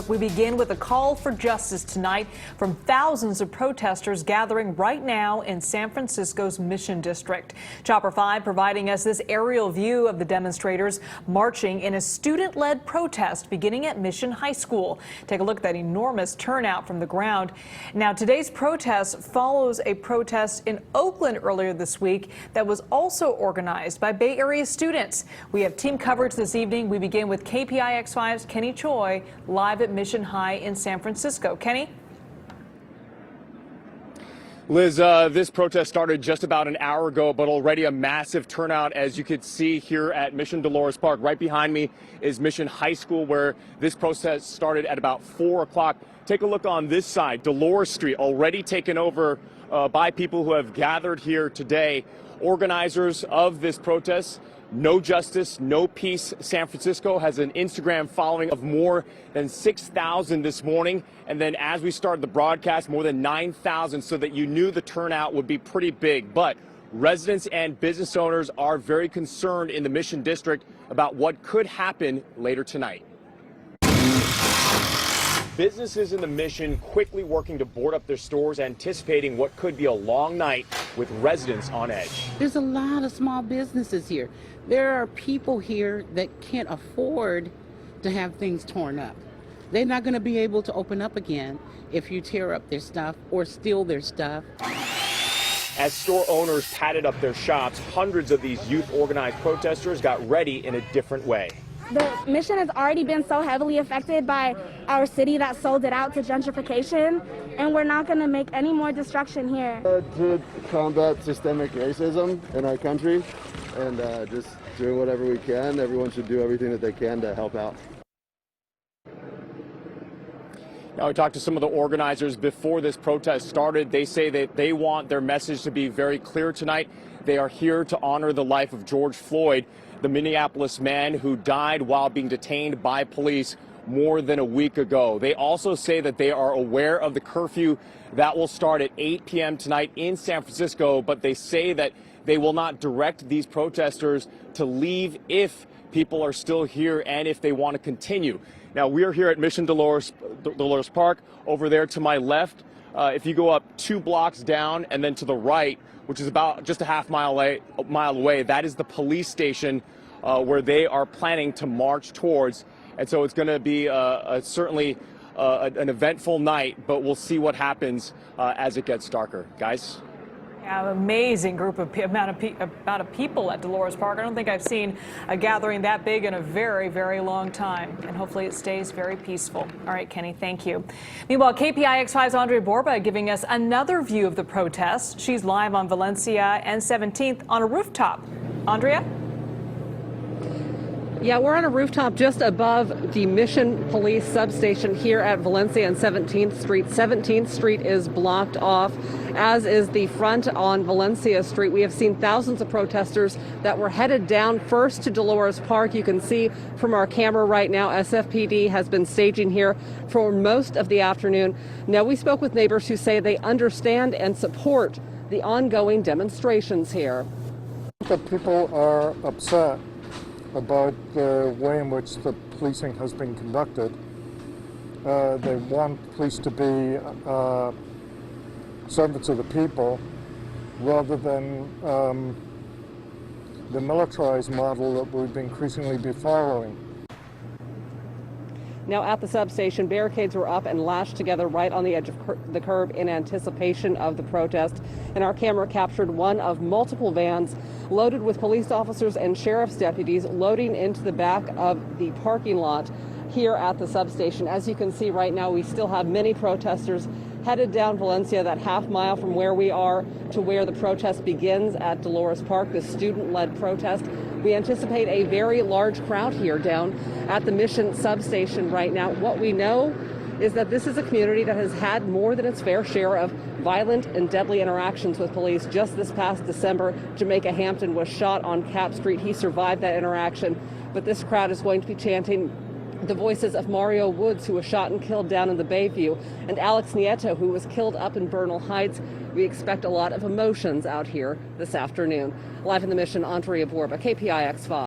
We begin with a call for justice tonight from thousands of protesters gathering right now in San Francisco's Mission District. Chopper 5 providing us this aerial view of the demonstrators marching in a student-led protest beginning at Mission High School. Take a look at that enormous turnout from the ground. Now, today's protest follows a protest in Oakland earlier this week that was also organized by Bay Area students. We have team coverage this evening. We begin with KPIX 5's Kenny Choi live at Mission High in San Francisco. Kenny? Liz, this protest started just about an hour ago, but already a massive turnout, as you could see here at Mission Dolores Park. Right behind me is Mission High School, where this protest started at about 4 o'clock. Take a look on this side. Dolores Street already taken over by people who have gathered here today. Organizers of this protest, No Justice, No Peace San Francisco, has an Instagram following of more than 6,000 this morning. And then as we started the broadcast, more than 9,000, so that you knew the turnout would be pretty big. But residents and business owners are very concerned in the Mission District about what could happen later tonight. Businesses in the Mission quickly working to board up their stores, anticipating what could be a long night with residents on edge. There's a lot of small businesses here. There are people here that can't afford to have things torn up. They're not going to be able to open up again if you tear up their stuff or steal their stuff. As store owners padded up their shops, hundreds of these youth organized protesters got ready in a different way. The Mission has already been so heavily affected by our city that sold it out to gentrification, and we're not going to make any more destruction here. To combat systemic racism in our country and just doing whatever we can. Everyone should do everything that they can to help out. Now, we talked to some of the organizers before this protest started. They say that they want their message to be very clear tonight. They are here to honor the life of George Floyd, the Minneapolis man who died while being detained by police more than a week ago. They also say that they are aware of the curfew that will start at 8 p.m. tonight in San Francisco, but they say that they will not direct these protesters to leave if people are still here and if they want to continue. Now, we are here at Mission Dolores Park. Over there to my left, if you go up 2 blocks down and then to the right, which is about just a half mile away, that is the police station where they are planning to march towards. And so it's going to be certainly an eventful night, but we'll see what happens as it gets darker. Guys? Yeah, amazing amount of people at Dolores Park. I don't think I've seen a gathering that big in a very, very long time. And hopefully it stays very peaceful. All right, Kenny, thank you. Meanwhile, KPIX 5's Andrea Borba giving us another view of the protests. She's live on Valencia and 17th on a rooftop. Andrea? Yeah, we're on a rooftop just above the Mission Police substation here at Valencia and 17th Street. 17th Street is blocked off, as is the front on Valencia Street. We have seen thousands of protesters that were headed down first to Dolores Park. You can see from our camera right now, SFPD has been staging here for most of the afternoon. Now, we spoke with neighbors who say they understand and support the ongoing demonstrations here. The people are upset about the way in which the policing has been conducted. They want police to be servants of the people rather than the militarized model that we've increasingly been following. Now at the substation, barricades were up and lashed together right on the edge of the curb in anticipation of the protest. And our camera captured one of multiple vans loaded with police officers and sheriff's deputies loading into the back of the parking lot here at the substation. As you can see right now, we still have many protesters headed down Valencia, that half mile from where we are to where the protest begins at Dolores Park, the student-led protest. We anticipate a very large crowd here down at the Mission substation right now. What we know is that this is a community that has had more than its fair share of violent and deadly interactions with police. Just this past December, Jamaica Hampton was shot on Cap Street. He survived that interaction, but this crowd is going to be chanting the voices of Mario Woods, who was shot and killed down in the Bayview, and Alex Nieto, who was killed up in Bernal Heights. We expect a lot of emotions out here this afternoon. Live in the Mission, Andrea Borba, KPIX 5.